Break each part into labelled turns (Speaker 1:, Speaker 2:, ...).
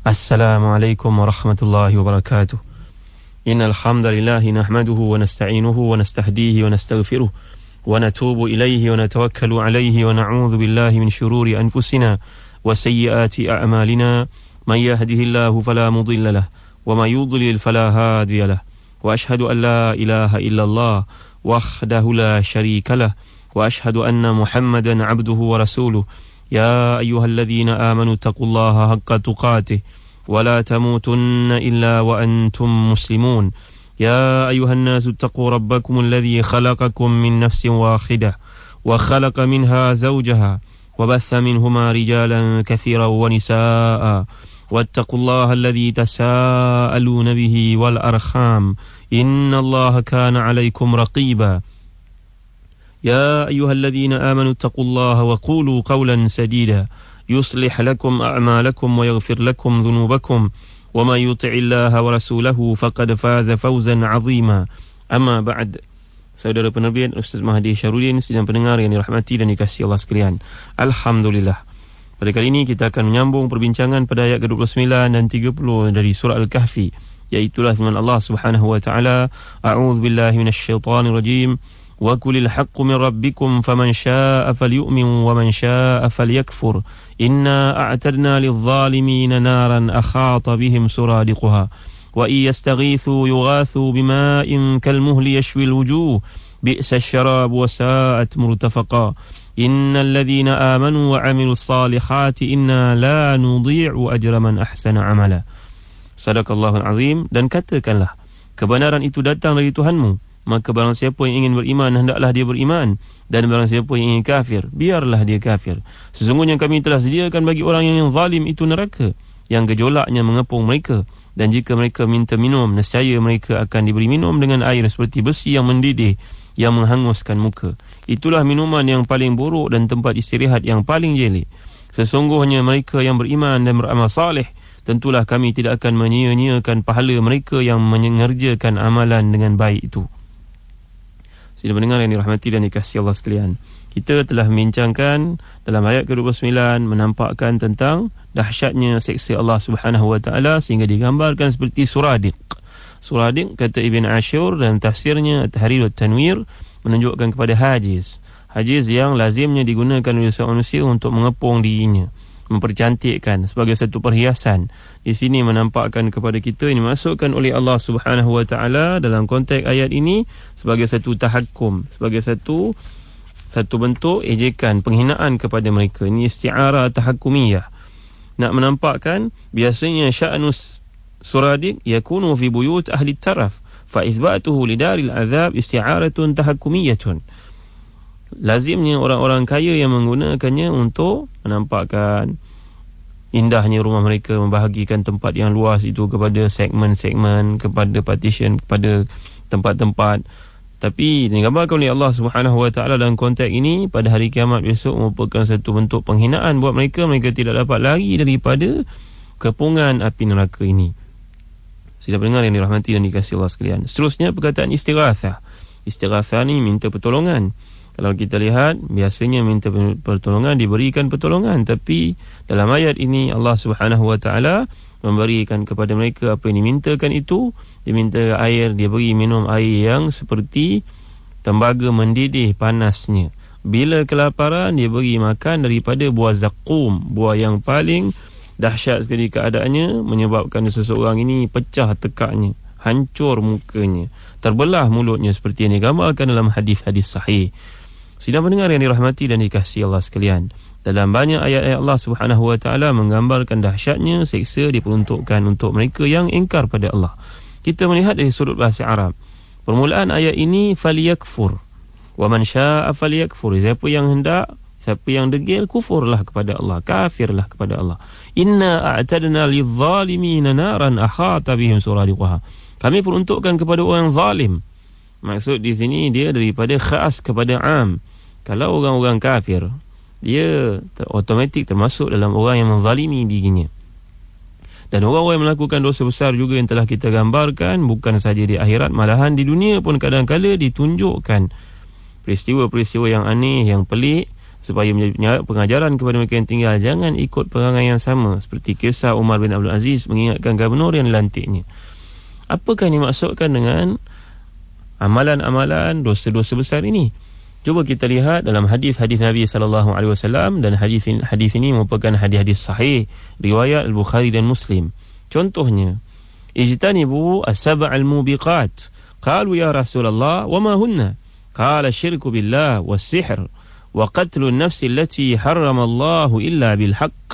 Speaker 1: Assalamualaikum warahmatullahi wabarakatuh. Innal hamdalillah nahmaduhu wa nasta'inuhu wa nastahdihi wa nastaghfiruh wa natubu ilayhi wa natawakkalu alayhi wa na'udzu billahi min shururi anfusina wa sayyiati a'malina. Man yahdihillahu fala mudilla lahu wa may yudlil fala hadiya lahu. Wa ashhadu an la ilaha illallah wahdahu la syarika lahu wa ashhadu anna Muhammadan 'abduhu wa rasuluh. Ya ayyuhalladzina amanu taqullaha haqqa tuqatih wa la tamutunna illa wa antum muslimun. Ya ayyuhan nasu taqu rabbakumul ladzi khalaqakum min nafsin wahidah wa khalaqa minha zawjaha wa batha minhuma rijalan katsiran wa nisaa'a wattaqullaha alladzi tasaaluna bihi wal arham innallaha kana 'alaykum raqiba. يا أيها الذين آمنوا اتقوا الله وقولوا قولا سديدا يصلح لكم أعمالكم ويغفر لكم ذنوبكم ومن يطع الله ورسوله فقد فاز فوزا عظيما. أما بعد, saudara penerbit Ustaz Mahdi Syarudin, sidang pendengar yang dirahmati dan dikasihi Allah sekalian, Alhamdulillah, pada kali ini kita akan menyambung perbincangan pada ayat ke-29 dan 30 dari surah Al-Kahfi, iaitulah firman Allah Subhanahu wa taala, A'udzu billahi minasyaitonir rajim. Wa qulil haqqu min rabbikum faman syaa'a falyu'min wa man syaa'a falyakfur inna a'tadna lidh-dhalimina naran akhata bihim suradiquha wa iyastaghithu yughathu bima'in kalmuhli yashwil wujuh bi'sa asy-syarab wa sa'at murtafaqa innal ladhina amanu wa 'amilus salihati inna la nudhi'u ajra man ahsana 'amala. Sadaqallahul azim. Dan katakanlah, kebenaran itu datang dari Tuhanmu, maka barang siapa yang ingin beriman, hendaklah dia beriman, dan barang siapa yang ingin kafir, biarlah dia kafir. Sesungguhnya kami telah sediakan bagi orang yang zalim itu neraka, yang gejolaknya mengepung mereka, dan jika mereka minta minum, nescaya mereka akan diberi minum dengan air seperti besi yang mendidih, yang menghanguskan muka. Itulah minuman yang paling buruk dan tempat istirahat yang paling jelek. Sesungguhnya mereka yang beriman dan beramal saleh, tentulah kami tidak akan menyia-nyiakan pahala mereka yang mengerjakan amalan dengan baik itu. Sidang pendengar yang dirahmati dan dikasihi Allah sekalian, kita telah membincangkan dalam ayat ke-29 menampakkan tentang dahsyatnya seksa Allah Subhanahu wa taala sehingga digambarkan seperti suradiq. Suradiq, kata Ibn Ashur dalam tafsirnya At-Tahrir wa Tanwir, menunjukkan kepada hajiz. Hajiz yang lazimnya digunakan oleh seorang manusia untuk mengepung dirinya, mempercantikkan sebagai satu perhiasan. Di sini menampakkan kepada kita ini dimasukkan oleh Allah Subhanahu wa taala dalam konteks ayat ini sebagai satu tahakkum, sebagai satu bentuk ejekan, penghinaan kepada mereka. Ini isti'arah tahakkumiyah. Nak menampakkan biasanya sya'nus suradiq yakunu fi buyut ahli taraf, fa itsbatuhu lidaril azab isti'aratun tahakkumiyatun. Lazimnya orang-orang kaya yang menggunakannya untuk menampakkan indahnya rumah mereka, membahagikan tempat yang luas itu kepada segmen-segmen, kepada partition, kepada tempat-tempat. Tapi digambarkan oleh Allah Subhanahu wa taala dalam konteks ini, pada hari kiamat besok merupakan satu bentuk penghinaan buat mereka. Mereka tidak dapat lari daripada kepungan api neraka ini. Sidang pendengar yang dirahmati dan dikasihi Allah sekalian, seterusnya perkataan istighatsah. Istighatsah ni minta pertolongan. Kalau kita lihat, biasanya minta pertolongan diberikan pertolongan, tapi dalam ayat ini Allah Subhanahu wa taala memberikan kepada mereka apa yang dimintakan itu. Diminta air, dia beri minum air yang seperti tembaga mendidih panasnya. Bila kelaparan, dia beri makan daripada buah zakum, buah yang paling dahsyat sekali keadaannya, menyebabkan seseorang ini pecah tekaknya, hancur mukanya, terbelah mulutnya, seperti yang digambarkan dalam hadis-hadis sahih. Sidang pendengar yang dirahmati dan dikasihi Allah sekalian, dalam banyak ayat-ayat Allah Subhanahu wa taala menggambarkan dahsyatnya seksa diperuntukkan untuk mereka yang ingkar pada Allah. Kita melihat dari sudut bahasa Arab, permulaan ayat ini falyakfur wa man syaa'a falyakfur. Siapa yang hendak, siapa yang degil, kufurlah kepada Allah, kafirlah kepada Allah. Inna a'tadna lidh-dhalimina naran akhata bihim suradiquha. Kami peruntukkan kepada orang zalim. Maksud di sini dia daripada khas kepada am. Kalau orang-orang kafir, dia automatik termasuk dalam orang yang menzalimi dirinya. Dan orang-orang yang melakukan dosa besar juga yang telah kita gambarkan, bukan saja di akhirat, malahan di dunia pun kadang-kala ditunjukkan peristiwa-peristiwa yang aneh, yang pelik, supaya menjadi pengajaran kepada mereka yang tinggal, jangan ikut perangai yang sama seperti kisah Umar bin Abdul Aziz mengingatkan gubernur yang dilantiknya. Apakah yang dimaksudkan dengan amalan-amalan dosa-dosa besar ini? Cuba kita lihat dalam hadis-hadis Nabi SAW, dan hadis ini merupakan hadis-hadis sahih riwayat Al-Bukhari dan Muslim. Contohnya, ijtanibu as-sab'al mubiqat. Qalu ya Rasulullah wa ma hunna? Qala syirku billah was-sihr wa qatlu an-nafsi allati harrama Allah illa bil haqq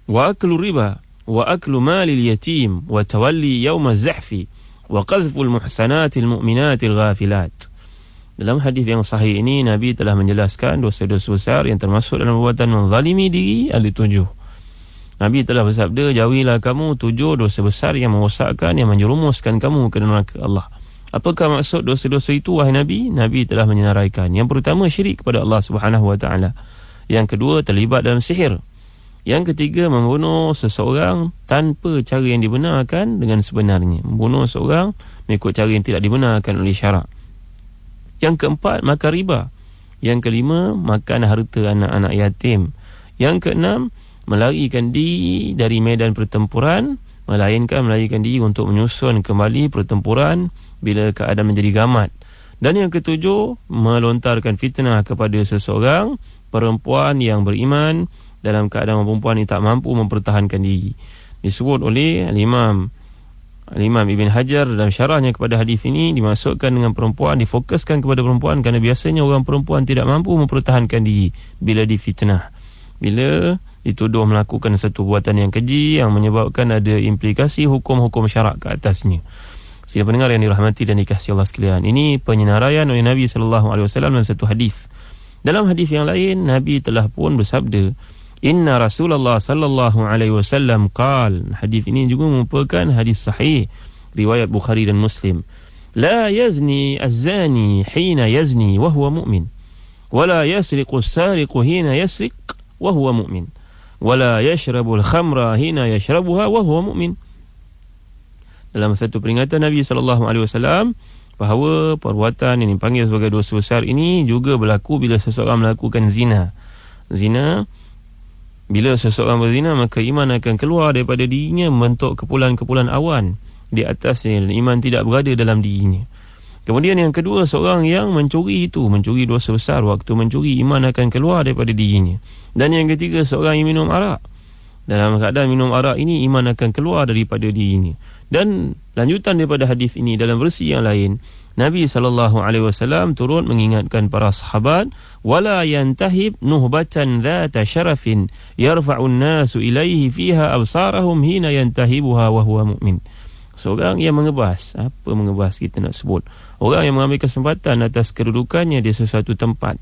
Speaker 1: wa aklu riba wa aklu mali al-yatim wa tawalli yawm az-zahfi wa qazfu al-muhsanati al-mu'minati al-ghafilat. Dalam hadis yang sahih ini, Nabi telah menjelaskan dosa-dosa besar yang termasuk dalam perbuatan menzalimi diri ada 7. Nabi telah bersabda, jauhilah kamu 7 dosa besar yang merosakkan, yang menjerumuskan kamu ke neraka Allah. Apakah maksud dosa-dosa itu, wahai Nabi? Nabi telah menyenaraikan. Yang pertama, syirik kepada Allah Subhanahu Wa Taala. Yang kedua, terlibat dalam sihir. Yang ketiga, membunuh seseorang tanpa cara yang dibenarkan dengan sebenarnya. Membunuh seseorang mengikut cara yang tidak dibenarkan oleh syarak. Yang keempat, makan riba. Yang kelima, makan harta anak-anak yatim. Yang keenam, melarikan diri dari medan pertempuran, melarikan diri untuk menyusun kembali pertempuran bila keadaan menjadi gamat. Dan yang ketujuh, melontarkan fitnah kepada seseorang perempuan yang beriman dalam keadaan perempuan ini tak mampu mempertahankan diri. Disebut oleh Al-Imam Ibn Hajar dalam syarahnya kepada hadis ini, dimasukkan dengan perempuan, difokuskan kepada perempuan kerana biasanya orang perempuan tidak mampu mempertahankan diri bila difitnah, bila dituduh melakukan satu perbuatan yang keji yang menyebabkan ada implikasi hukum-hukum syarak ke atasnya. Sila pendengar yang dirahmati dan dikasihi Allah sekalian, ini penyenaraian oleh Nabi SAW dalam satu hadis. Dalam hadis yang lain, Nabi telah pun bersabda, Inna Rasulullah sallallahu alaihi wasallam qal. Hadis ini juga merupakan hadis sahih riwayat Bukhari dan Muslim. La yazni az-zani hina yazni wa huwa mu'min. Wa la yasriqu as-sariqu hina yasriq wa huwa mu'min. Wa la yashrabu al-khamra hina yashrabuha wa huwa mu'min. Dalam satu peringatan Nabi sallallahu alaihi wasallam bahawa perbuatan yang dipanggil sebagai dosa besar ini juga berlaku bila seseorang melakukan zina. Zina, bila seseorang berzina, maka iman akan keluar daripada dirinya, membentuk kepulan-kepulan awan di atasnya, dan iman tidak berada dalam dirinya. Kemudian yang kedua, seorang yang mencuri dosa besar. Waktu mencuri, iman akan keluar daripada dirinya. Dan yang ketiga, seorang yang minum arak. Dalam keadaan minum arak ini, iman akan keluar daripada dirinya. Dan lanjutan daripada hadis ini, dalam versi yang lain, Nabi SAW turut mengingatkan para sahabat, wala yantahib nuhbatan dhata syarafin yarfa'un nasu ilaihi fiha absarahum hina yantahibuha wa huwa mu'min. Seorang yang mengebas, apa mengebas kita nak sebut? Orang yang mengambil kesempatan atas kedudukannya di sesuatu tempat.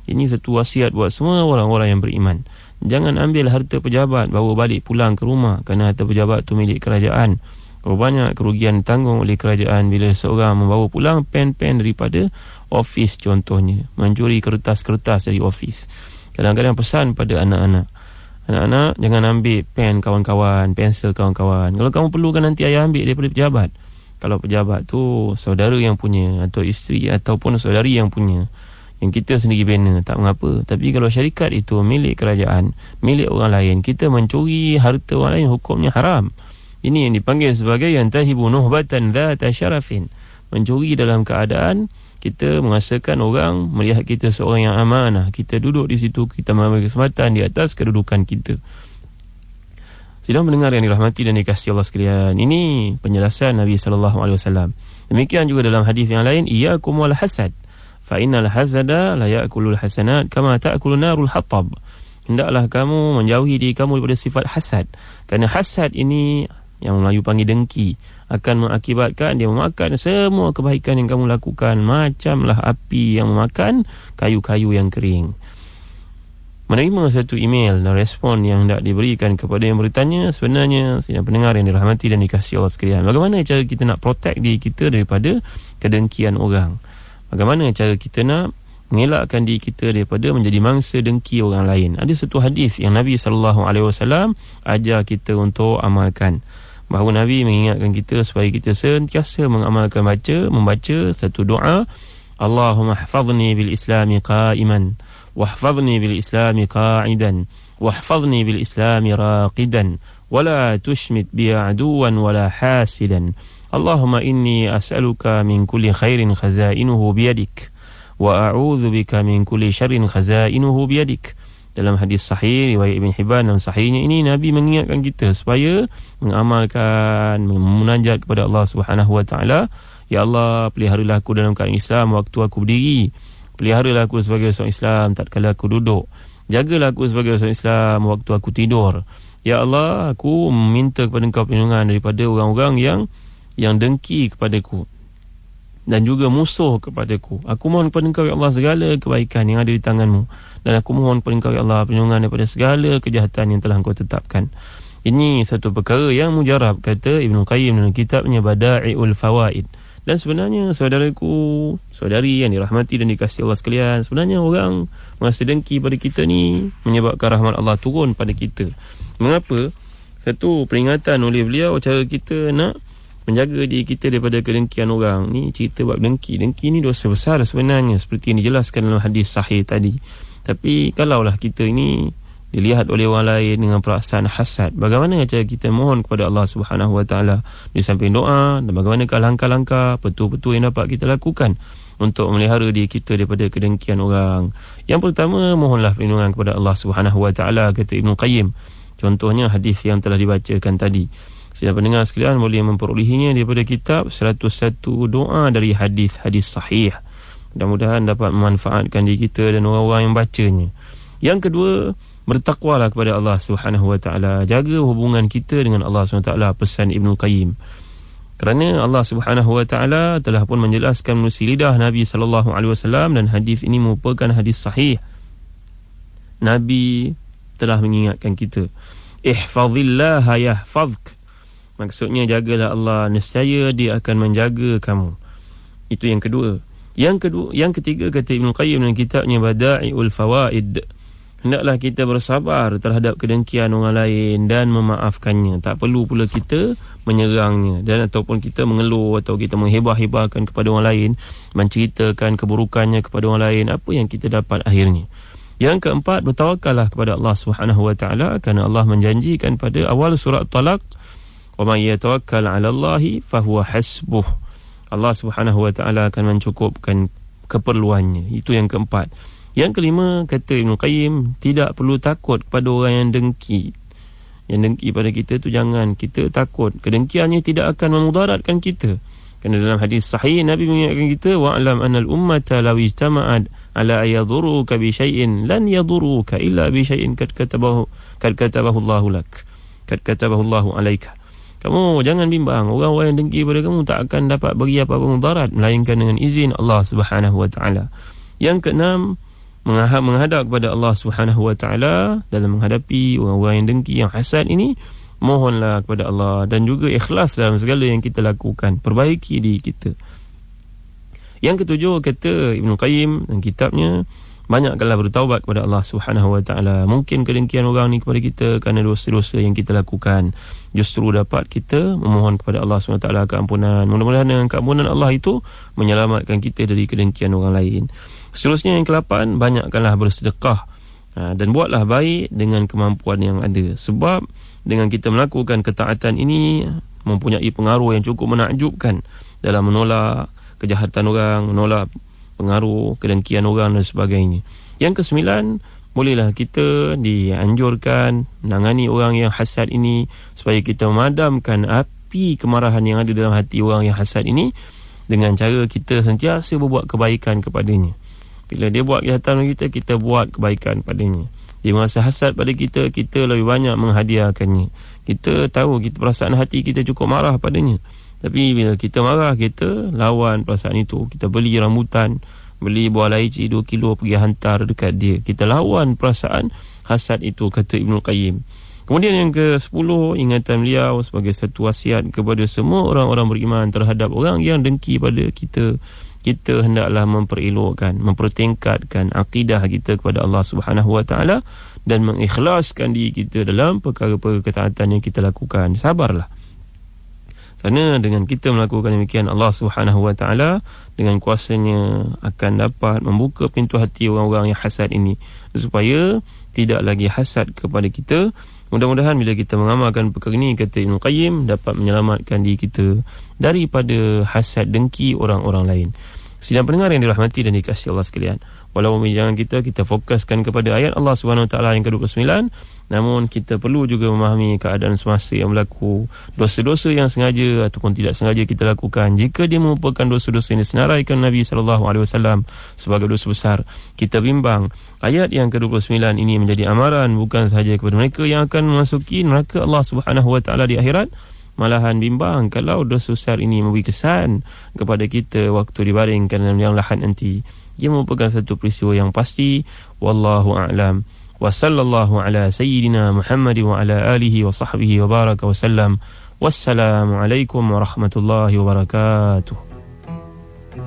Speaker 1: Ini satu wasiat buat semua orang-orang yang beriman. Jangan ambil harta pejabat bawa balik pulang ke rumah, kerana harta pejabat itu milik kerajaan. Banyak kerugian tanggung oleh kerajaan bila seorang membawa pulang pen-pen daripada ofis, contohnya mencuri kertas-kertas dari ofis. Kadang-kadang pesan pada anak-anak, jangan ambil pen kawan-kawan, pensel kawan-kawan. Kalau kamu perlukan, nanti ayah ambil daripada pejabat. Kalau pejabat tu saudara yang punya, atau isteri ataupun saudari yang punya, yang kita sendiri bina, tak mengapa. Tapi kalau syarikat itu milik kerajaan, milik orang lain, kita mencuri harta orang lain, hukumnya haram. Ini yang dipanggil sebagai yantahibu nuhbatan dhata syarafin. Mencuri dalam keadaan kita merasakan orang melihat kita seorang yang amanah. Kita duduk di situ, kita mengambil kesempatan di atas kedudukan kita. Sidang mendengar yang dirahmati dan dikasihi Allah sekalian, ini penjelasan Nabi SAW. Demikian juga dalam hadis yang lain, iyyakum wal hasad, fa innal hasada la ya'kulul hasanat kama ta'kulun narul hatab. Hendaklah kamu menjauhi diri kamu daripada sifat hasad, kerana hasad ini yang Melayu panggil dengki, akan mengakibatkan dia memakan semua kebaikan yang kamu lakukan, macamlah api yang memakan kayu-kayu yang kering. Menerima satu email dan respon yang hendak diberikan kepada yang bertanya, sebenarnya sidang pendengar yang dirahmati dan dikasihi Allah sekalian, bagaimana cara kita nak protect diri kita daripada kedengkian orang? Bagaimana cara kita nak mengelakkan diri kita daripada menjadi mangsa dengki orang lain? Ada satu hadis yang Nabi SAW ajar kita untuk amalkan, bahawa Nabi mengingatkan kita supaya kita sentiasa membaca satu doa, Allahumma hafadhni bil islami qa'iman واحفظني بالإسلام قاعدا واحفظني بالإسلام راقدا ولا تشمت بي عدوا ولا حاسدا اللهم إني أسألك من كل خير خزائنه بيدك وأعوذ بك من كل شر خزائنه بيدك. Dalam hadis sahih riwayat Ibn Hibban dalam sahihnya ini, Nabi mengingatkan kita supaya mengamalkan, memunajat kepada Allah Subhanahu wa taala. Ya Allah, peliharalah aku dalam keadaan Islam waktu aku berdiri, peliharalah aku sebagai seorang Islam tatkala aku duduk, jagalah aku sebagai seorang Islam waktu aku tidur. Ya Allah, aku meminta kepada Engkau perlindungan daripada orang-orang yang dengki kepadaku dan juga musuh kepadaku. Aku mohon kepada Engkau, ya Allah, segala kebaikan yang ada di tangan-Mu, dan aku mohon kepada Engkau, ya Allah, perlindungan daripada segala kejahatan yang telah Engkau tetapkan. Ini satu perkara yang mujarab, kata Ibn Qayyim dalam kitabnya Bada'iul Fawaid. Dan sebenarnya saudaraku, saudari yang dirahmati dan dikasihi Allah sekalian, sebenarnya orang merasa dengki pada kita ni menyebabkan rahmat Allah turun pada kita. Mengapa? Satu, peringatan oleh beliau cara kita nak menjaga diri kita daripada kedengkian orang. Ni cerita bab dengki. Dengki ni dosa besar sebenarnya, seperti yang dijelaskan dalam hadis sahih tadi. Tapi kalaulah kita ini dilihat oleh orang lain dengan perasaan hasad, bagaimana cara kita mohon kepada Allah Subhanahu wa taala di samping doa, dan bagaimanakah langkah-langkah betul-betul yang dapat kita lakukan untuk memelihara diri kita daripada kedengkian orang. Yang pertama, mohonlah perlindungan kepada Allah Subhanahu wa taala, kata Ibn Qayyim. Contohnya hadis yang telah dibacakan tadi. Sila pendengar sekalian boleh memperolehinya daripada kitab 101 doa dari hadis-hadis sahih. Mudah-mudahan dapat memanfaatkan diri kita dan orang-orang yang bacanya. Yang kedua, bertakwalah kepada Allah Subhanahu wa taala. Jaga hubungan kita dengan Allah Subhanahu wa taala, pesan Ibn Qayyim. Kerana Allah Subhanahu wa taala telah pun menjelaskan melalui lidah Nabi sallallahu alaihi wasallam, dan hadis ini merupakan hadis sahih. Nabi telah mengingatkan kita, ihfazillaha yahfazk. Maksudnya, jagalah Allah, nescaya Dia akan menjaga kamu. Itu yang kedua. Yang ketiga, kata Ibn Qayyim dalam kitabnya Bada'iul Fawaid, hendaklah kita bersabar terhadap kedengkian orang lain dan memaafkannya. Tak perlu pula kita menyerangnya, dan ataupun kita mengeluh atau kita menghebah-hebahkan kepada orang lain, menceritakan keburukannya kepada orang lain. Apa yang kita dapat akhirnya? Yang keempat, bertawakallah kepada Allah Subhanahu wa taala, kerana Allah menjanjikan pada awal surah Talaq, wa man yatawakkal 'ala Allahi fahuwa hasbuh. Allah Subhanahu wa taala akan mencukupkan keperluannya. Itu yang keempat. Yang kelima, kata Ibn Qayyim, tidak perlu takut kepada orang yang dengki. Yang dengki pada kita tu jangan kita takut. Kedengkiannya tidak akan memudaratkan kita. Kerana dalam hadis sahih Nabi mengingatkan kita, wa'lam anal ummata law ijtama'at ala ayadhuruka bi syai'in lan yadhuruka illa bi syai'in kad katabahu Allahu lak. Kad katabahu Allahu alaika. Kamu jangan bimbang, orang-orang yang dengki pada kamu tak akan dapat bagi apa-apa mudarat melainkan dengan izin Allah Subhanahu wa taala. Yang keenam, menghadap kepada Allah Subhanahu wa taala dalam menghadapi orang-orang yang dengki, yang hasad ini. Mohonlah kepada Allah dan juga ikhlas dalam segala yang kita lakukan, perbaiki diri kita. Yang ketujuh, kata Ibn Qayyim dalam kitabnya, banyakkanlah bertaubat kepada Allah Subhanahu wa taala. Mungkin kedengkian orang ni kepada kita kerana dosa-dosa yang kita lakukan. Justru dapat kita memohon kepada Allah Subhanahu wa taala keampunan. Mudah-mudahan dengan keampunan Allah itu menyelamatkan kita dari kedengkian orang lain. Seterusnya, yang ke-8, banyakkanlah bersedekah dan buatlah baik dengan kemampuan yang ada. Sebab dengan kita melakukan ketaatan ini mempunyai pengaruh yang cukup menakjubkan dalam menolak kejahatan orang, menolak pengaruh kedengkian orang dan sebagainya. Yang ke-9, bolehlah kita dianjurkan menangani orang yang hasad ini supaya kita memadamkan api kemarahan yang ada dalam hati orang yang hasad ini dengan cara kita sentiasa berbuat kebaikan kepadanya. Bila dia buat kejahatan kita, kita buat kebaikan padanya. Dia merasa hasad pada kita, kita lebih banyak menghadiahkannya. Kita tahu perasaan hati kita cukup marah padanya, tapi bila kita marah, kita lawan perasaan itu. Kita beli rambutan, beli buah laici 2 kilo, pergi hantar dekat dia. Kita lawan perasaan hasad itu, kata Ibn Qayyim. Kemudian yang ke-10, ingatan beliau sebagai satu wasiat kepada semua orang-orang beriman terhadap orang yang dengki pada kita. Kita hendaklah memperelokkan, mempertingkatkan akidah kita kepada Allah Subhanahu wa taala dan mengikhlaskan diri kita dalam perkara-perkara ketaatan yang kita lakukan. Sabarlah. Kerana dengan kita melakukan demikian, Allah Subhanahu Wa Taala dengan kuasanya akan dapat membuka pintu hati orang-orang yang hasad ini, supaya tidak lagi hasad kepada kita. Mudah-mudahan bila kita mengamalkan perkara ini, kata Ibn Qayyim, dapat menyelamatkan diri kita daripada hasad dengki orang-orang lain. Sidang pendengar yang dirahmati dan dikasihi Allah sekalian, walau pembincangan kita fokuskan kepada ayat Allah Subhanahu Wa Taala yang ke-29, namun kita perlu juga memahami keadaan semasa yang berlaku, dosa-dosa yang sengaja ataupun tidak sengaja kita lakukan. Jika dia merupakan dosa-dosa yang disenaraikan Nabi SAW sebagai dosa besar, kita bimbang ayat yang ke-29 ini menjadi amaran bukan sahaja kepada mereka yang akan memasuki neraka Allah Subhanahu Wa Taala di akhirat, malahan bimbang kalau dosa besar ini memberi kesan kepada kita waktu dibaringkan dalam yang lahat nanti. Ia merupakan satu peristiwa yang pasti. Wallahu a'lam. Wa sallallahu ala sayyidina Muhammad wa ala alihi wa sahbihi wa baraka wa sallam. Wassalamu alaikum warahmatullahi wabarakatuh.